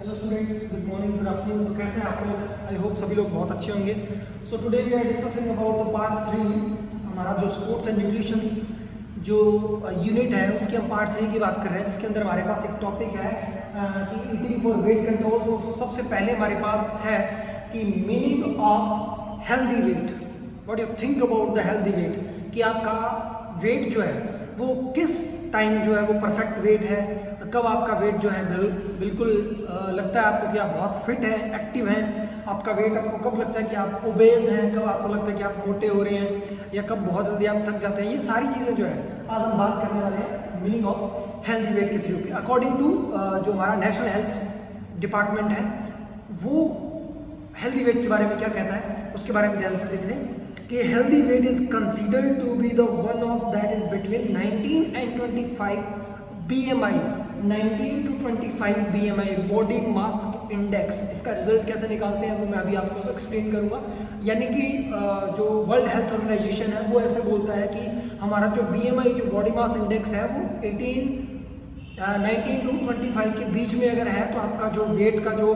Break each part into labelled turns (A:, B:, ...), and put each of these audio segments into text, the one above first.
A: Hello students, good morning, good afternoon. तो कैसे हैं आप लोग? आई होप सभी लोग बहुत अच्छे होंगे। So today we are discussing about the part 3। हमारा जो स्पोर्ट्स एंड न्यूट्रिशन जो यूनिट है उसके हम पार्ट 3 की बात कर रहे हैं, जिसके अंदर हमारे पास एक टॉपिक है कि ईटिंग फॉर वेट कंट्रोल। तो सबसे पहले हमारे पास है कि meaning of healthy weight. What you think about the healthy weight, कि आपका वेट जो है वो किस टाइम जो है वो परफेक्ट वेट है, कब आपका वेट जो है बिल्कुल लगता है आपको कि आप बहुत फिट हैं, एक्टिव हैं। आपका वेट आपको कब लगता है कि आप ओबेज हैं, कब आपको लगता है कि आप मोटे हो रहे हैं, या कब बहुत जल्दी आप थक जाते हैं। ये सारी चीज़ें जो है आज हम बात करने वाले हैं मीनिंग ऑफ हेल्दी वेट के थ्रू की। अकॉर्डिंग टू जो हमारा नेशनल हेल्थ डिपार्टमेंट है वो हेल्दी वेट के बारे में क्या कहता है उसके बारे में ध्यान से देख लें कि healthy weight is considered to be the one of that is between 19 and 25 BMI। 19 to 25 BMI body mass index. इसका रिजल्ट कैसे निकालते हैं वो मैं अभी आपको एक्सप्लेन करूंगा। यानी कि जो वर्ल्ड हेल्थ ऑर्गेनाइजेशन है वो ऐसे बोलता है कि हमारा जो BMI जो बॉडी मास इंडेक्स है वो 19 to 25 के बीच में अगर है तो आपका जो वेट का जो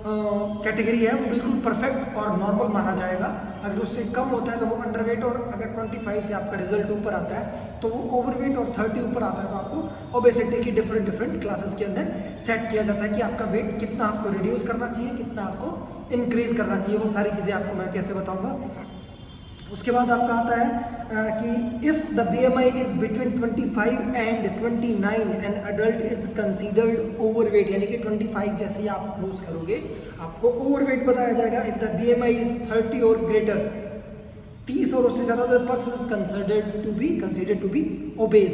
A: कैटेगरी है वो बिल्कुल परफेक्ट और नॉर्मल माना जाएगा। अगर उससे कम होता है तो वो अंडरवेट, और अगर 25 से आपका रिजल्ट ऊपर आता है तो वो ओवरवेट, और 30 ऊपर आता है तो आपको ओबेसिटी की डिफरेंट क्लासेस के अंदर सेट किया जाता है कि आपका वेट कितना आपको रिड्यूस करना चाहिए, कितना आपको इंक्रीज करना चाहिए। वो सारी चीज़ें आपको मैं कैसे बताऊँगा। उसके बाद आपका आता है कि if the BMI is between 25 and 29 an adult is considered overweight. यानी कि 25 जैसे ही आप क्रॉस करोगे आपको ओवरवेट बताया जाएगा। इफ द BMI इज 30 और ग्रेटर, 30 और उससे ज़्यादा, the person is considered to be obese.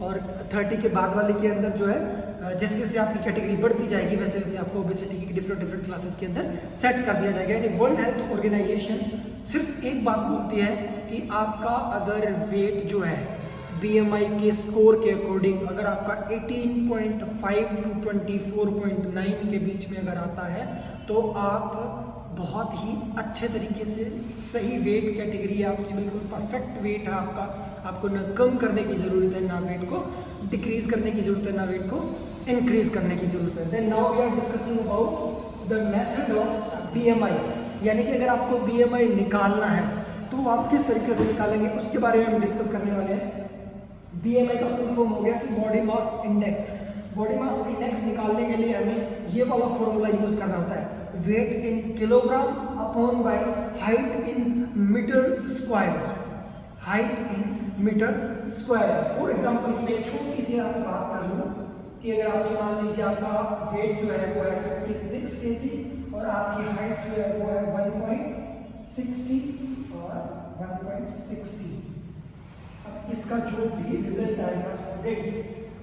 A: और 30 के बाद वाले के अंदर जो है जैसे जैसे आपकी कैटेगरी बढ़ती जाएगी वैसे वैसे आपको ओबेसिटी की डिफरेंट क्लासेस के अंदर सेट कर दिया जाएगा। यानी वर्ल्ड हेल्थ ऑर्गेनाइजेशन सिर्फ एक बात बोलती है कि आपका अगर वेट जो है BMI के स्कोर के अकॉर्डिंग अगर आपका 18.5 to 24.9 के बीच में अगर आता है तो आप बहुत ही अच्छे तरीके से सही वेट कैटेगरी है आपकी, बिल्कुल परफेक्ट वेट है आपका। आपको ना कम करने की ज़रूरत है, ना वेट को डिक्रीज करने की ज़रूरत है, ना वेट को इंक्रीज करने की ज़रूरत है। Then now we are discussing about the method of BMI। यानी कि अगर आपको BMI निकालना है तो आप किस तरीके से निकालेंगे उसके बारे में हम डिस्कस करने वाले हैं। BMI का फुल फॉर्म हो गया कि body mass index. Body mass index निकालने के लिए हमें ये वाला फॉर्मूला यूज करना होता है, weight in kilogram upon by height in metre square. Height in metre square. For example मैं छोटी सी आपको बात कर लूँ कि अगर आपके मान लीजिए आपका वेट जो है वो है 56 kg और आपकी हाइट जो है वो है 1.60 और 1.60। अब इसका जो भी रिजल्ट आएगा स्टूडेंट्स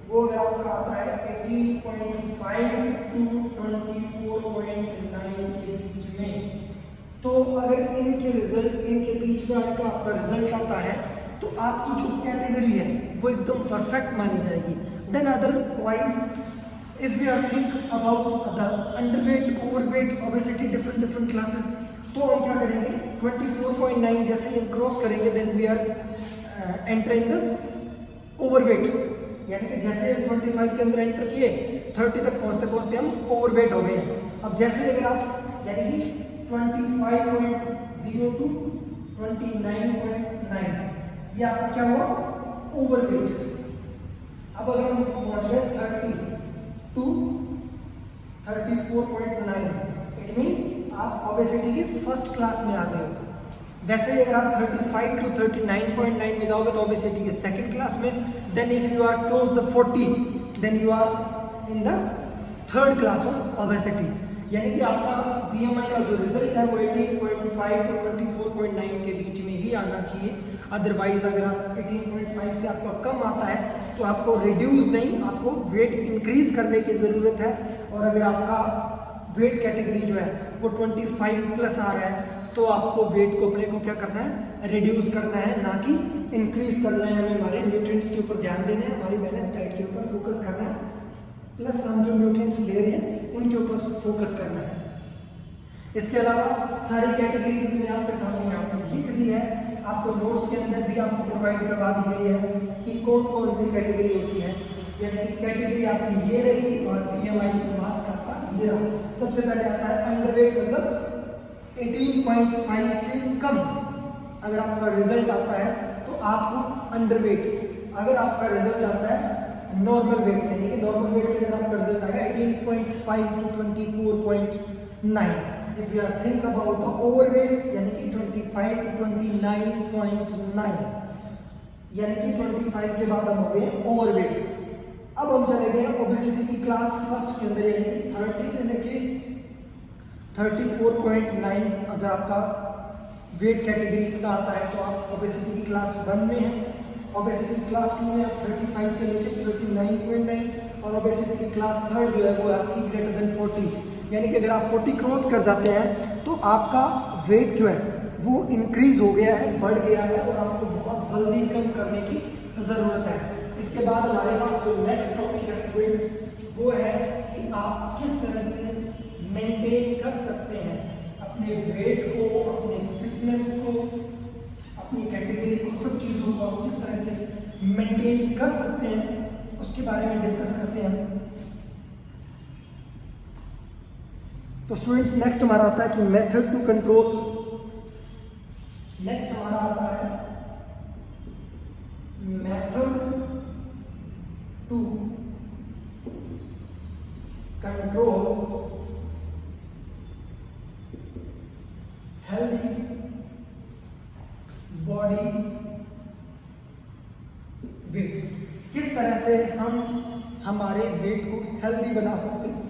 A: वो अगर आपका आता है 18.5 to 24.9 के बीच में, तो अगर इनके बीच में आपका रिजल्ट आता है तो आपकी जो कैटेगरी है वो एकदम परफेक्ट मानी जाएगी। Then otherwise if we are think about the underweight, overweight, obesity, different classes, तो हम क्या करेंगे 24.9 जैसे ही हम क्रॉस करेंगे then we are entering the overweight. यानी कि जैसे 25 के अंदर एंटर किए 30 तक पहुंचते पहुंचते हम ओवरवेट हो गए हैं। अब जैसे अगर आप यानी कि 25.0 to 29.9 ये आपका क्या हुआ ओवरवेट। अब अगर हम पहुंच गए 30 to 34.9 इट मीन्स आप ओबेसिटी की फर्स्ट क्लास में आ गए हो। वैसे अगर आप 35 to 39.9 में जाओगे तो ओबेसिटी के सेकंड क्लास में। Then if you are close the 40 then you are in the third class of obesity. यानी कि आपका BMI का जो रिजल्ट है वो 18.5 to 24.9 के बीच में ही आना चाहिए। अदरवाइज अगर आप 18.5 से आपका कम आता है तो आपको रिड्यूस नहीं, आपको वेट इंक्रीज करने की ज़रूरत है। और अगर आपका वेट कैटेगरी जो है वो 25 प्लस आ रहा है तो आपको वेट को अपने को क्या करना है, रिड्यूस करना है, ना कि इंक्रीज करना है। हमें हमारे न्यूट्रिएंट्स के ऊपर ध्यान देना है, हमारी बैलेंस डाइट के ऊपर फोकस करना है, प्लस हम जो न्यूट्रिएंट्स ले रहे हैं उनके ऊपर फोकस करना है। इसके अलावा सारी कैटेगरीज में आपके सामने आपको लिख दी है, आपको नोट्स के अंदर भी आपको प्रोवाइड करवा दी गई है कि कौन कौन सी कैटेगरी होती है। यानी कि कैटेगरी आपकी ये रही और BMI मास का आपका ये रहा। सबसे पहले आता है अंडरवेट, मतलब 18.5 से कम अगर आपका रिजल्ट आता है तो आपको अंडरवेट। अगर आपका रिजल्ट आता है नॉर्मल वेट, यानी कि नॉर्मल वेट के अंदर आपका रिजल्ट आएगा 18.5 to 24.9। If you are think about the overweight, यानी कि 25 to 29.9, यानी कि 25 के बाद हम हो गए ओवरवेट। अब हम चले गए ओबेसिटी की क्लास फर्स्ट के अंदर, यानी कि 30 से लेके 34.9 अगर आपका वेट कैटेगरी इतना आता है तो आप ओबेसिटी की क्लास 1 में हैं। ओबेसिटी क्लास 2 में आप 35 से लेकर 39.9, और ओबेसिटी की क्लास 3 जो है वो आपकी ग्रेटर देन 40, यानी कि अगर आप 40 क्रॉस कर जाते हैं तो आपका वेट जो है वो इंक्रीज हो गया है, बढ़ गया है, और आपको बहुत जल्दी कम करने की ज़रूरत है। इसके बाद हमारे पास जो नेक्स्ट टॉपिक है स्टूडेंट्स, वो है कि आप किस तरह से मेंटेन कर सकते हैं अपने वेट को, अपने फिटनेस को, अपनी कैटेगरी को, सब चीज़ों को आप किस तरह से मेंटेन कर सकते हैं, उसके बारे में डिस्कस करते हैं। तो स्टूडेंट्स नेक्स्ट हमारा आता है कि मेथड टू कंट्रोल। नेक्स्ट हमारा आता है method to control healthy body weight. किस तरह से हम हमारे वेट को हेल्दी बना सकते हैं,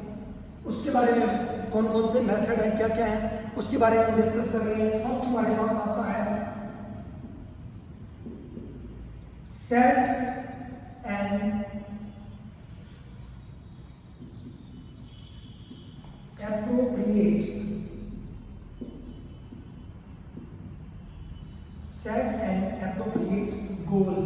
A: उसके बारे में कौन कौन से मेथड हैं, क्या क्या हैं, उसके बारे में डिस्कस कर रहे हैं। फर्स्ट हमारे पास आता है सेट एन एप्रोप्रिएट गोल।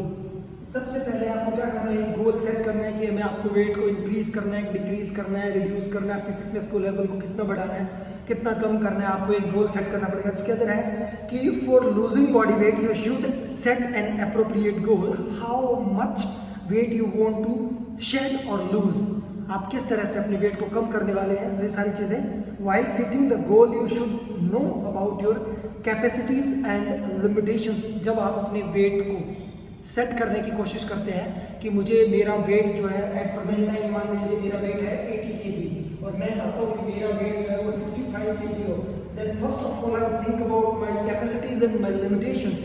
A: सबसे पहले आपको क्या करना है, गोल सेट करना है कि हमें आपको वेट को इंक्रीज करना है, डिक्रीज करना है, रिड्यूस करना है, आपकी फिटनेस को लेवल को कितना बढ़ाना है, कितना कम करना है, आपको एक गोल सेट करना पड़ेगा। इसके अंदर है कि for losing body weight you should set an appropriate goal, how much weight you want to shed और लूज। आप किस तरह से अपने वेट को कम करने वाले हैं, ये सारी चीज़ें। While setting the goal you should know about your capacities and limitations. जब आप अपने वेट को सेट करने की कोशिश करते हैं कि मुझे मेरा वेट जो है एट प्रेजेंट टाइम, मान लीजिए मेरा वेट है 80 kg और मैं चाहता हूँ कि मेरा वेट जो है वो 65 kg हो, then first of all I think about my capacities and my limitations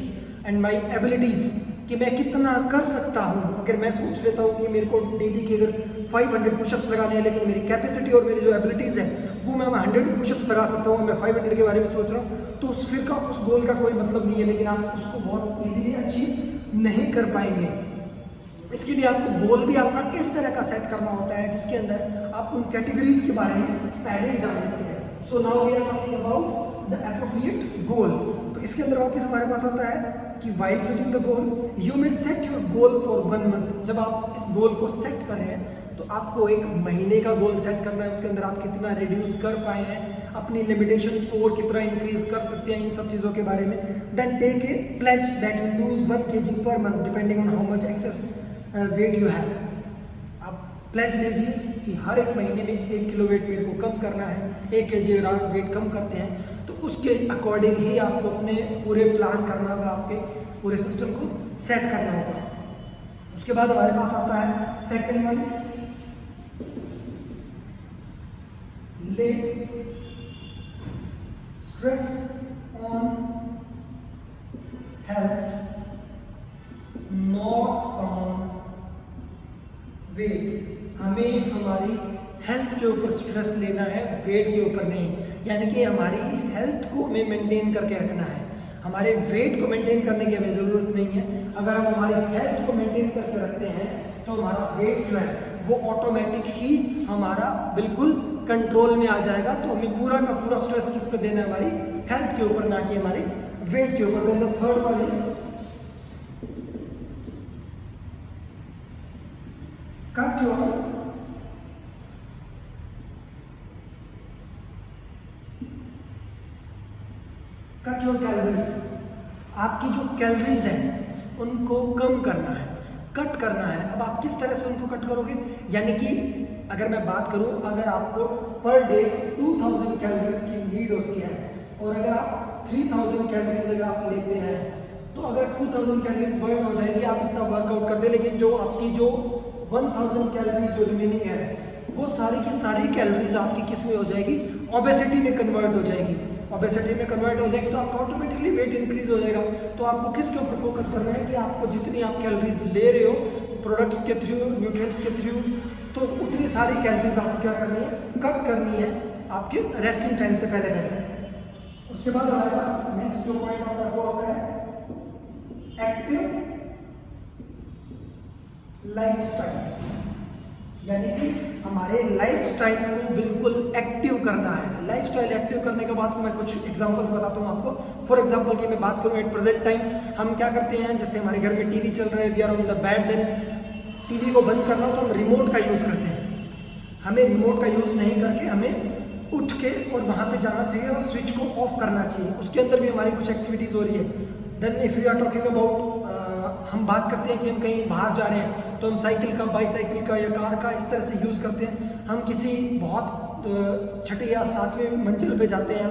A: and my abilities, कि मैं कितना कर सकता हूँ। अगर मैं सोच लेता हूँ कि मेरे को डेली के अगर 500 पुशअप्स लगाने हैं, लेकिन मेरी कैपेसिटी और मेरी जो एबिलिटीज़ है वो मैं 100 पुशअप्स लगा सकता हूँ, मैं 500 के बारे में सोच रहा हूँ, तो उस फिर का उस गोल का कोई मतलब नहीं है, लेकिन आप उसको बहुत ईजिली अचीव नहीं कर पाएंगे। इसके लिए आपको गोल भी आपका इस तरह का सेट करना होता है जिसके अंदर आप उन कैटेगरीज के बारे में पहले ही जान लेते हैं। So now we are talking about the appropriate goal. तो इसके अंदर वापस हमारे पास आता है कि while setting the goal you may set your goal for 1 month. जब आप इस गोल को सेट कर रहे हैं तो आपको 1 महीने का गोल सेट करना है, उसके अंदर आप कितना रिड्यूस कर पाए हैं, अपनी लिमिटेशंस को और कितना इंक्रीज कर सकते हैं, इन सब चीज़ों के बारे में। Then take a pledge that you lose 1 kg per month depending on how much excess weight you have. आप प्लेज लीजिए कि हर 1 महीने में 1 किलो वेट मेरे को कम करना है, 1 kg अगर आप वेट कम करते हैं तो उसके अकॉर्डिंग ही आपको अपने पूरे प्लान करना होगा, आपके पूरे सिस्टम को सेट करना होगा। उसके बाद हमारे पास आता है second one, lay stress on health not on weight. हमें हमारी हेल्थ के ऊपर स्ट्रेस लेना है, वेट के ऊपर नहीं। यानी कि हमारी हेल्थ को हमें मेंटेन करके रखना है, हमारे वेट को मेंटेन करने की हमें ज़रूरत नहीं है। अगर हम हमारी हेल्थ को मेंटेन करके रखते हैं तो हमारा वेट जो है वो ऑटोमेटिक ही हमारा बिल्कुल कंट्रोल में आ जाएगा। तो हमें पूरा का पूरा स्ट्रेस किस पे देना है, हमारी हेल्थ के ऊपर, ना कि हमारे वेट के ऊपर। Then the third one is cut your calories. आपकी जो कैलोरीज हैं उनको कम करना है। कट करना है। अब आप किस तरह से उनको कट करोगे, यानी कि अगर मैं बात करूं, अगर आपको पर डे 2000 कैलोरीज की नीड होती है और अगर आप 3000 कैलोरीज अगर आप लेते हैं तो अगर 2000 कैलोरीज बर्न हो जाएगी, आप इतना वर्कआउट करते, लेकिन जो आपकी जो 1000 कैलोरीज जो रिमेनिंग है वो सारी की सारी कैलोरीज आपकी किस में हो जाएगी, ओबेसिटी में कन्वर्ट हो जाएगी। ओबेसिटी में कन्वर्ट हो जाएगी तो आपका ऑटोमेटिकली वेट इंक्रीज हो जाएगा। तो आपको किसके ऊपर फोकस करना है कि आपको जितनी आप कैलोरीज ले रहे हो प्रोडक्ट्स के थ्रू, न्यूट्रिएंट्स के थ्रू, तो उतनी सारी कैलोरीज आपको क्या करनी है, कट करनी है आपके रेस्टिंग टाइम से पहले पहले। उसके बाद हमारे पास नेक्स्ट जो पॉइंट आता है वो आता है एक्टिव लाइफस्टाइल, यानी कि हमारे लाइफस्टाइल को बिल्कुल एक्टिव करना है। लाइफस्टाइल एक्टिव करने के बाद मैं कुछ एग्जांपल्स बताता हूँ आपको। फॉर एग्जांपल की मैं बात करूँ, एट प्रेजेंट टाइम हम क्या करते हैं, जैसे हमारे घर में टीवी चल रहा है, we are on the bed, then TV को बंद करना हो तो हम रिमोट का यूज़ करते हैं। हमें रिमोट का यूज़ नहीं करके हमें उठ के और वहाँ पे जाना चाहिए और स्विच को ऑफ करना चाहिए। उसके अंदर भी हमारी कुछ एक्टिविटीज़ हो रही है। Then if you are talking about, हम बात करते हैं कि हम कहीं बाहर जा रहे हैं तो हम साइकिल का, बाईसाइकिल का या कार का इस तरह से यूज़ करते हैं। हम किसी बहुत छठी या सातवें मंजिल पे जाते हैं,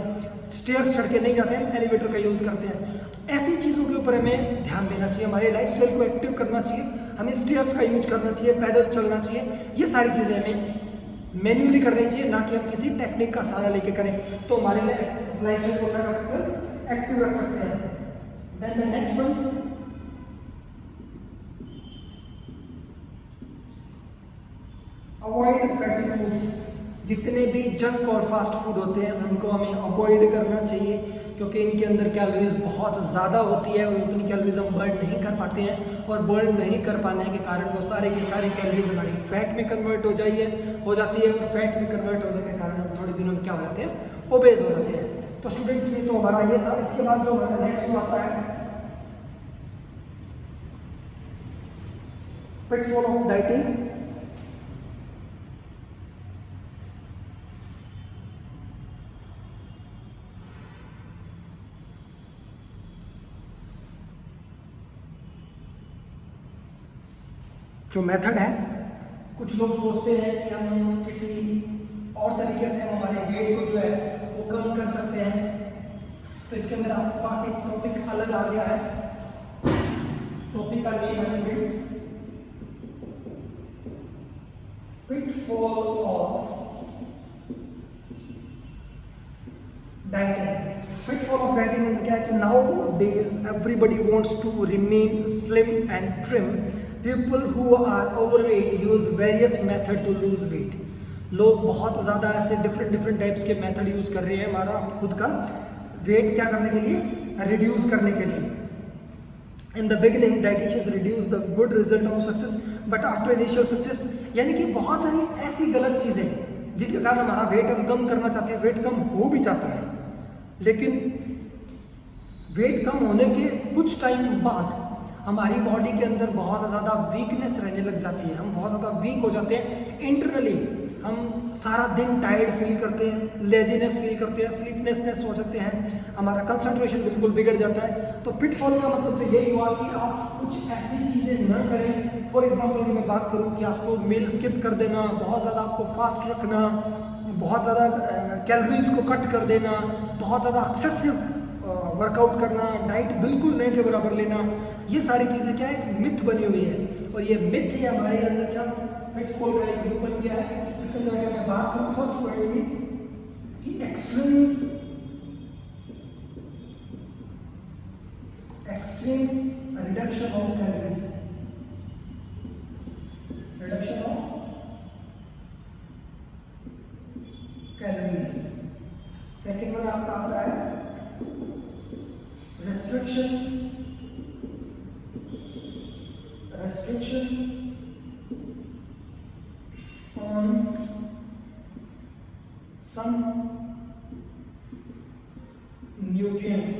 A: स्टेयर्स चढ़ के नहीं जाते हैं, एलिवेटर का यूज़ करते हैं। तो ऐसी चीज़ों के ऊपर हमें ध्यान देना चाहिए, हमारे लाइफस्टाइल को एक्टिव करना चाहिए, हमें स्टेयर्स का यूज करना चाहिए, पैदल चलना चाहिए। ये सारी चीज़ें हमें मैन्युअली करनी चाहिए, ना कि हम किसी टेक्निक का सहारा लेके करें। तो हमारे लाइफस्टाइल को क्या कर सकते हैं, एक्टिव रख सकते हैं। Then the next one, avoid fatty foods. जितने भी जंक और फास्ट फूड होते हैं उनको हमें अवॉइड करना चाहिए, क्योंकि इनके अंदर कैलोरीज बहुत ज़्यादा होती है और उतनी कैलोरीज हम बर्न नहीं कर पाते हैं, और बर्न नहीं कर पाने के कारण वो सारे की सारी कैलोरीज हमारी फैट में कन्वर्ट हो जाती है और फैट में कन्वर्ट होने के कारण हम थोड़े दिनों में क्या हो जाते हैं, ओबेज हो जाते हैं। तो स्टूडेंट्स ये तो हमारा ये था। इसके बाद जो हमारा नेक्स्ट आता है पिटफॉल ऑफ डाइटिंग। जो मेथड है, कुछ लोग सोचते हैं कि हम किसी और तरीके से हम हमारे वेट को जो है वो कम कर सकते हैं। तो इसके अंदर आपके पास एक टॉपिक अलग आ गया है। टॉपिक का नेम है students pitfall of dieting. Pitfall of dieting में क्या है कि nowadays everybody wants to remain slim and trim. People who are overweight use various method to lose weight. लोग बहुत ज़्यादा ऐसे डिफरेंट टाइप्स के मेथड यूज़ कर रहे हैं हमारा खुद का वेट क्या करने के लिए, रिड्यूस करने के लिए। In the beginning dietitians reduce the good result of success but after initial success, यानी कि बहुत सारी ऐसी गलत चीज़ें जिनके कारण हमारा वेट हम कम करना चाहते हैं, वेट कम हो भी जाता है, लेकिन वेट कम होने के कुछ टाइम बाद हमारी बॉडी के अंदर बहुत ज़्यादा वीकनेस रहने लग जाती है। हम बहुत ज़्यादा वीक हो जाते हैं इंटरनली, हम सारा दिन टायर्ड फील करते हैं, लेजीनेस फील करते हैं, स्लीपनेसनेस हो जाते हैं, हमारा कंसंट्रेशन बिल्कुल बिगड़ जाता है। तो पिटफॉल का मतलब तो यही हुआ कि आप कुछ ऐसी चीज़ें न करें। फॉर एग्जाम्पल की मैं बात करूँ कि आपको मील स्किप कर देना, बहुत ज़्यादा आपको फास्ट रखना, बहुत ज़्यादा कैलोरीज को कट कर देना, बहुत ज़्यादा एक्सेसिव वर्कआउट करना, डाइट बिल्कुल नहीं के बराबर लेना, ये सारी चीज़ें क्या है, एक मिथ बनी हुई है। और ये मिथ ही हमारे अंदर क्या पिटफॉल का एक रूप बन गया है। इसके अंदर अगर मैं बात करूँ फर्स्ट पॉइंट की कि extreme reduction of calories, reduction of calories. Second one आपका आता है restriction on some nutrients.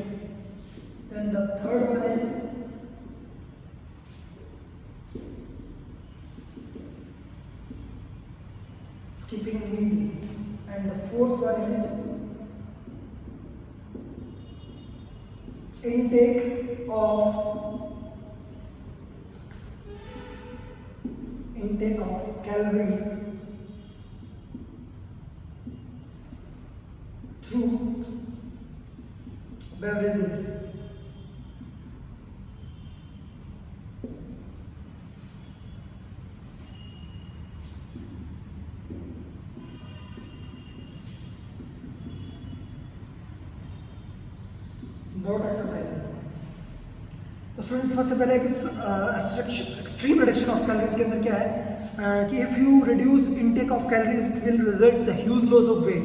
A: Then the third one is skipping meal, and the fourth one is intake of intake of calories through beverages. Not exercising. तो students सबसे पहले कि extreme reduction of calories के अंदर क्या है कि if you reduce intake of calories it will result the huge loss of weight.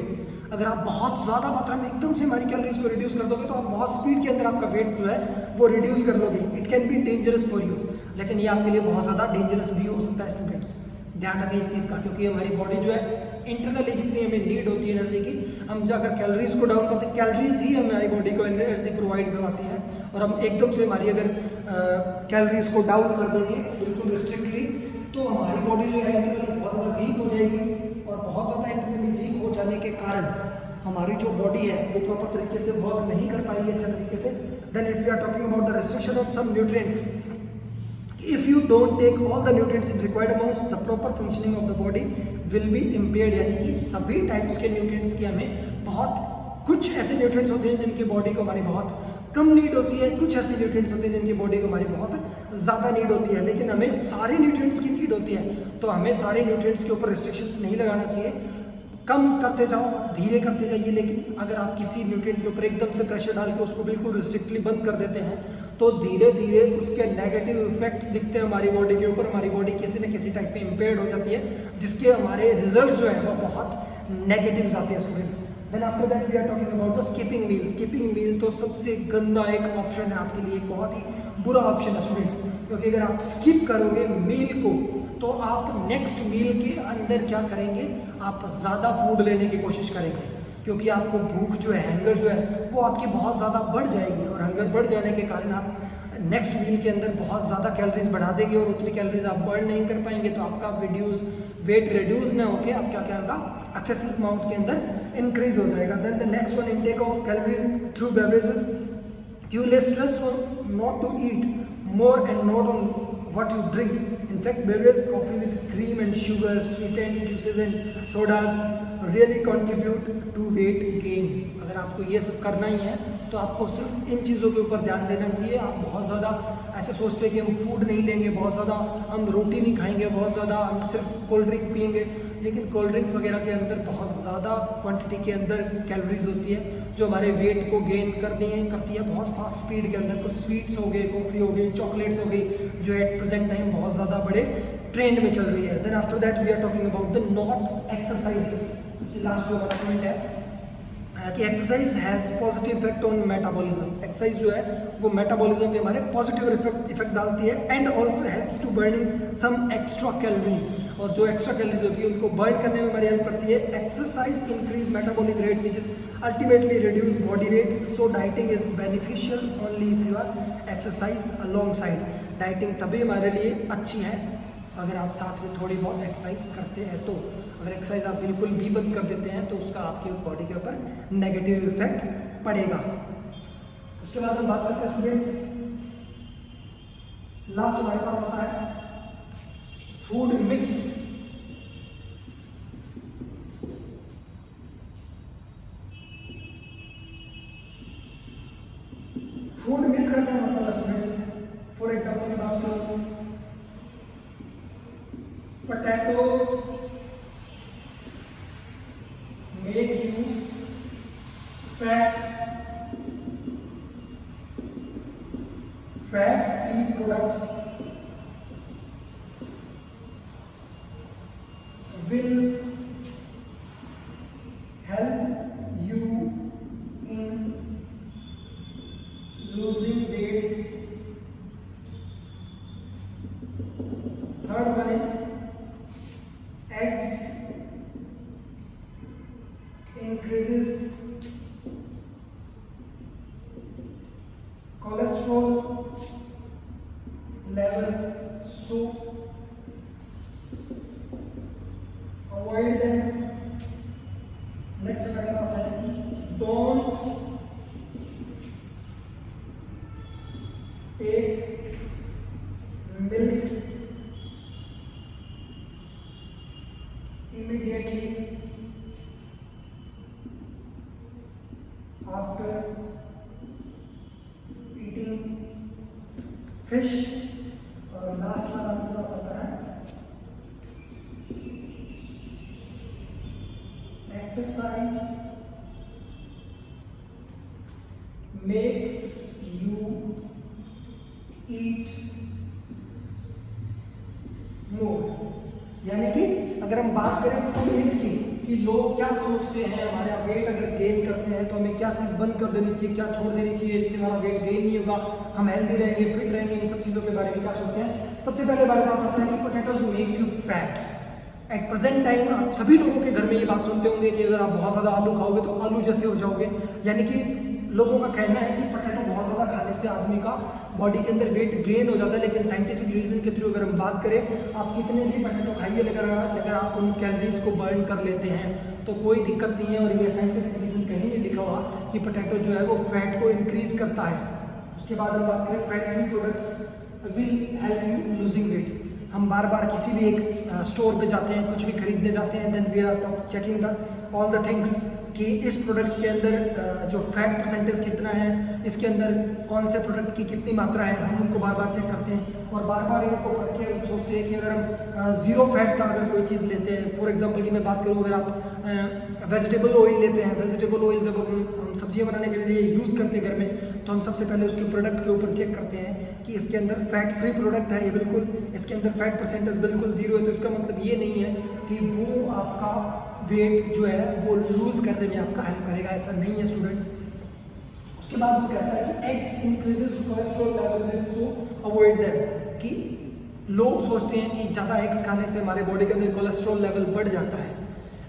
A: अगर आप बहुत ज़्यादा मात्रा में एकदम से हमारी कैलोरीज को रिड्यूस कर दोगे तो आप बहुत स्पीड के अंदर आपका वेट जो है वो रिड्यूस कर लोगे। It can be dangerous for you, लेकिन ये आपके लिए बहुत ज़्यादा डेंजरस भी हो सकता है स्टूडेंट्स। ध्यान रखें इस चीज़ का, क्योंकि हमारी बॉडी जो है इंटरनली जितनी हमें नीड होती है एनर्जी की, हम जाकर कैलोरीज को डाउन करते हैं, कैलोरीज ही हमारी बॉडी को एनर्जी प्रोवाइड करवाती है। और हम एकदम से हमारी अगर कैलोरीज को डाउन कर देंगे बिल्कुल रिस्ट्रिक्टली तो हमारी बॉडी जो है इंटरनली बहुत ज़्यादा वीक हो जाएगी, और बहुत ज़्यादा इंटरनली वीक हो जाने के कारण हमारी जो बॉडी है वो प्रॉपर तरीके से वर्क नहीं कर पाएगी अच्छे तरीके से। Then if you are talking about the restriction of some nutrients, if you don't take all the nutrients in required amounts, the proper functioning of the body will be impaired। यानी कि सभी types के nutrients की हमें बहुत कुछ ऐसे nutrients होते हैं जिनकी बॉडी को हमारी बहुत कम नीड होती है, कुछ ऐसे न्यूट्रिएंट्स होते हैं जिनकी बॉडी को हमारी बहुत ज़्यादा नीड होती है, लेकिन हमें सारे न्यूट्रिएंट्स की नीड होती है। तो हमें सारे न्यूट्रिएंट्स के ऊपर रिस्ट्रिक्शंस नहीं लगाना चाहिए, कम करते जाओ, धीरे करते जाइए। लेकिन अगर आप किसी न्यूट्रिएंट के ऊपर एकदम से प्रेशर डाल के उसको बिल्कुल रिस्ट्रिक्टली बंद कर देते हैं तो धीरे धीरे उसके नेगेटिव इफेक्ट्स दिखते हैं हमारी बॉडी के ऊपर। हमारी बॉडी किसी न किसी टाइप में इम्पेयर्ड हो जाती है, जिसके हमारे रिजल्ट्स जो है वो बहुत नेगेटिव आते हैं students. Then after that we are talking about the skipping meal. Skipping meal तो सबसे गंदा एक ऑप्शन है आपके लिए, एक बहुत ही बुरा ऑप्शन है स्टूडेंट्स, क्योंकि अगर आप स्किप करोगे मील को तो आप नेक्स्ट मील के अंदर क्या करेंगे, आप ज़्यादा फूड लेने की कोशिश करेंगे, क्योंकि आपको भूख जो है, हंगर जो है वो आपकी बहुत ज़्यादा बढ़ जाएगी, और हंगर बढ़ जाने के कारण आप नेक्स्ट मील के अंदर बहुत ज़्यादा कैलोरीज बढ़ा देंगे और उतनी कैलोरीज आप बर्न नहीं कर पाएंगे। तो आपका वेट रिड्यूस ना होकर आप क्या होगा, एक्सेसिव अमाउंट के अंदर इंक्रीज हो जाएगा। Then the next one, intake of calories through beverages. You will stress on not to eat more and not on what you drink. In fact, beverages, coffee with cream and sugar, sweetened juices and sodas really contribute to weight gain. अगर आपको ये सब करना ही है तो आपको सिर्फ इन चीज़ों के ऊपर ध्यान देना चाहिए। आप बहुत ज़्यादा ऐसे सोचते हैं कि हम फूड नहीं लेंगे, बहुत ज़्यादा हम रोटी नहीं खाएंगे, बहुत ज़्यादा हम सिर्फ कोल्ड ड्रिंक पियेंगे, लेकिन कोल्ड ड्रिंक वगैरह के अंदर बहुत ज़्यादा क्वांटिटी के अंदर कैलोरीज होती है जो हमारे वेट को गेन करती है बहुत फास्ट स्पीड के अंदर। कुछ स्वीट्स हो गए, कॉफ़ी हो गई, चॉकलेट्स हो गई, जो एट प्रेजेंट टाइम बहुत ज़्यादा बड़े ट्रेंड में चल रही है। Then after that we are talking about the not exercise. सबसे लास्ट जो हमारा पॉइंट है कि exercise has positive effect on metabolism. Exercise जो है वो मेटाबॉलिज्म पे हमारे पॉजिटिव इफेक्ट डालती है, and also helps to burning some extra calories. और जो एक्स्ट्रा कैलोरीज होती है उनको बर्न करने में हमारी हेल्प करती है। Exercise increase metabolic rate which is ultimately reduce body weight. So dieting is beneficial only if you are exercise alongside. Dieting तभी हमारे लिए अच्छी है अगर आप साथ में थोड़ी बहुत एक्सरसाइज करते हैं। तो अगर एक्सरसाइज आप बिल्कुल भी बंद कर देते हैं तो उसका आपकी बॉडी के ऊपर नेगेटिव इफेक्ट पड़ेगा। उसके बाद हम बात करते हैं स्टूडेंट्स, लास्ट हमारे पास आता है फूड मिक्स। फूड मिक्स का क्या मतलब है स्टूडेंट्स? फॉर एग्जाम्पल की बात करूं, potatoes make you fat free products will help you in losing weight. Third one is eggs increases cholesterol level, so avoid them. Next हमारे पास है कि don't take milk फिश, और लास्ट वाला आपके पास आता है एक्सरसाइज मेक्स यू ईट मोर। यानी कि अगर हम बात करें फूड मिथ की कि लोग क्या सोचते हैं, हमारा वेट अगर गेन करते हैं तो हमें क्या चीज़ बंद कर देनी चाहिए, क्या छोड़ देनी चाहिए जिससे हमारा वेट गेन नहीं होगा, हम हेल्दी रहेंगे, फिट रहेंगे, इन सब चीज़ों के बारे में क्या सोचते हैं। सबसे पहले हमारे पास आता है कि potatoes makes you fat. At present time आप सभी लोगों के घर में ये बात सुनते होंगे कि अगर आप बहुत ज़्यादा आलू खाओगे तो आलू जैसे हो जाओगे। यानी कि लोगों का कहना है कि पोटैटो बहुत ज़्यादा खाने से आदमी का बॉडी के अंदर वेट गेन हो जाता है। लेकिन साइंटिफिक रीजन के थ्रू अगर हम बात करें, आप कितने भी पोटैटो खाइए अगर आप उन कैलोरीज को बर्न कर लेते हैं तो कोई दिक्कत नहीं है। और ये साइंटिफिक रीजन कहीं नहीं लिखा हुआ कि पोटैटो जो है वो फैट को इंक्रीज करता है। उसके बाद हम बात करें fat free products will help you losing weight. हम बार बार किसी भी एक स्टोर पे जाते हैं, कुछ भी खरीदने जाते हैं, then we are checking the all the things कि इस प्रोडक्ट्स के अंदर जो फैट परसेंटेज कितना है, इसके अंदर कौन से प्रोडक्ट की कितनी मात्रा है, हम उनको बार बार चेक करते हैं और बार बार इनको पढ़ के हम सोचते हैं कि अगर हम ज़ीरो फैट का अगर कोई चीज़ लेते हैं, फॉर एग्जांपल की मैं बात करूँ, अगर आप वेजिटेबल ऑयल लेते हैं, वेजिटेबल ऑयल जब हम सब्जियाँ बनाने के लिए यूज़ करते हैं घर में, तो हम सबसे पहले उसके प्रोडक्ट के ऊपर चेक करते हैं कि इसके अंदर फैट फ्री प्रोडक्ट है, ये बिल्कुल इसके अंदर फैट परसेंटेज बिल्कुल ज़ीरो है। तो इसका मतलब ये नहीं है कि वो आपका वेट जो है वो लूज़ करने में आपका हेल्प करेगा, ऐसा नहीं है स्टूडेंट्स। उसके बाद वो कहता है कि एग्स इंक्रीजेस कोलेस्ट्रॉल लेवल, सो अवॉइड देम। कि लोग सोचते हैं कि ज़्यादा एग्स खाने से हमारे बॉडी के अंदर कोलेस्ट्रॉल लेवल बढ़ जाता है,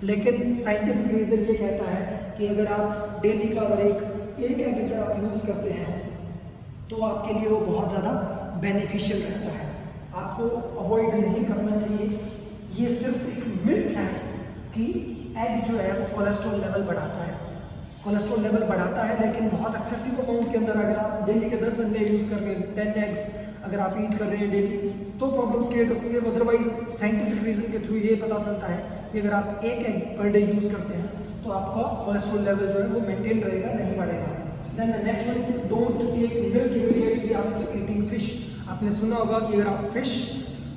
A: लेकिन साइंटिफिक रीज़न ये कहता है कि अगर आप डेली का अगर एक एग अगर आप यूज़ करते हैं तो आपके लिए वो बहुत ज़्यादा बेनिफिशियल रहता है, आपको अवॉइड नहीं करना चाहिए। ये सिर्फ एक मिथ है कि एग जो है वो कोलेस्ट्रॉल लेवल बढ़ाता है, कोलेस्ट्रॉल लेवल बढ़ाता है, लेकिन बहुत एक्सेसिव अमाउंट के अंदर अगर आप डेली के 10 अंडे यूज़ कर रहे हैं, 10 एग्स अगर आप ईट कर रहे हैं डेली, तो प्रॉब्लम्स क्रिएट हो सकती है। अदरवाइज साइंटिफिक रीज़न के थ्रू ये पता चलता है कि अगर आप एक एग पर डे यूज़ करते हैं तो आपका कोलेस्ट्रॉल लेवल जो है वो मेंटेन रहेगा, नहीं बढ़ेगा। Then the next one, don't take milk immediately after eating fish. आपने सुना होगा कि अगर आप फिश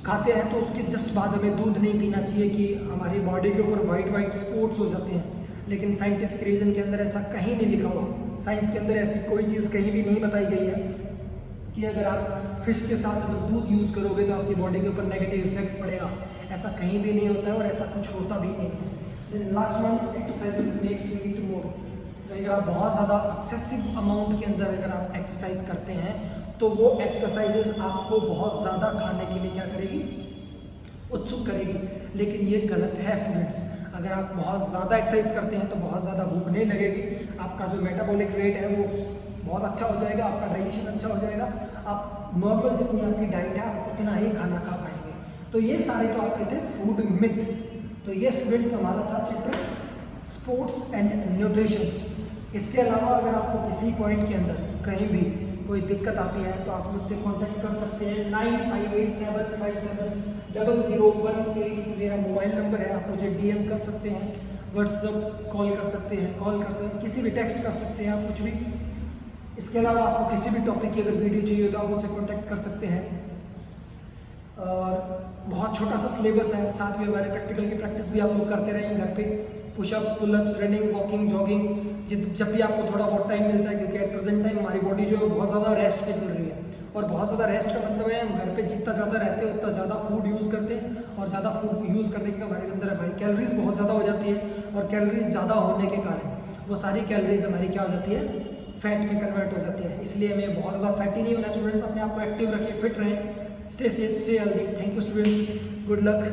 A: खाते हैं तो उसके जस्ट बाद हमें दूध नहीं पीना चाहिए कि हमारी बॉडी के ऊपर वाइट स्पॉट्स हो जाते हैं, लेकिन साइंटिफिक रीज़न के अंदर ऐसा कहीं नहीं लिखा हुआ। साइंस के अंदर ऐसी कोई चीज़ कहीं भी नहीं बताई गई है कि अगर आप फिश के साथ अगर दूध यूज़ करोगे तो आपकी बॉडी के ऊपर नेगेटिव इफेक्ट्स पड़ेगा, ऐसा कहीं भी नहीं होता है और ऐसा कुछ होता भी नहीं है। Then last one, exercise makes you eat more. अगर आप बहुत ज़्यादा एक्सेसिव अमाउंट के अंदर अगर आप एक्सरसाइज करते हैं तो वो एक्सरसाइजेज आपको बहुत ज़्यादा खाने के लिए क्या करेगी, उत्सुक करेगी। लेकिन ये गलत है स्टूडेंट्स। अगर आप बहुत ज़्यादा एक्सरसाइज करते हैं तो बहुत ज़्यादा भूख नहीं लगेगी, आपका जो मेटाबॉलिक रेट है वो बहुत अच्छा हो जाएगा, आपका डाइजेशन अच्छा हो जाएगा, आप नॉर्मल जितनी आपकी डाइट है आप उतना ही खाना खा पाएंगे। तो ये सारे तो आपके थे फूड मिथ। तो ये स्टूडेंट्स हमारा था चैप्टर स्पोर्ट्स एंड न्यूट्रिशन। इसके अलावा अगर आपको किसी पॉइंट के अंदर कहीं भी कोई दिक्कत आती है तो आप मुझसे कांटेक्ट कर सकते हैं। 9587570018 मेरा मोबाइल नंबर है, आप मुझे DM कर सकते हैं, व्हाट्सअप कॉल कर सकते हैं, किसी भी टेक्स्ट कर सकते हैं आप कुछ भी। इसके अलावा आपको किसी भी टॉपिक की अगर वीडियो चाहिए तो आप मुझसे कांटेक्ट कर सकते हैं। और बहुत छोटा सा सिलेबस है, साथ में हमारे प्रैक्टिकल की प्रैक्टिस भी आप लोग करते रहें घर पे, pushups, pullups, running, walking, jogging, जब भी आपको थोड़ा बहुत टाइम मिलता है, क्योंकि एट प्रेजेंट टाइम हमारी बॉडी जो है बहुत ज़्यादा रेस्ट पे चल रही है। और बहुत ज़्यादा रेस्ट का मतलब है हम घर पे जितना ज़्यादा रहते हैं उतना ज़्यादा फूड यूज़ करते हैं, और ज़्यादा फूड यूज़ करने के हमारे अंदर हमारी कैलोरीज बहुत ज़्यादा हो जाती है, और कैलोरीज ज़्यादा होने के कारण वो सारी कैलोरीज हमारी क्या हो जाती है, फैट में कन्वर्ट हो जाती है। इसलिए हमें बहुत ज़्यादा फैटी नहीं होना। स्टूडेंट्स अपने आप को एक्टिव रखें, फिट रहें, stay safe, stay healthy. Thank you students, good luck.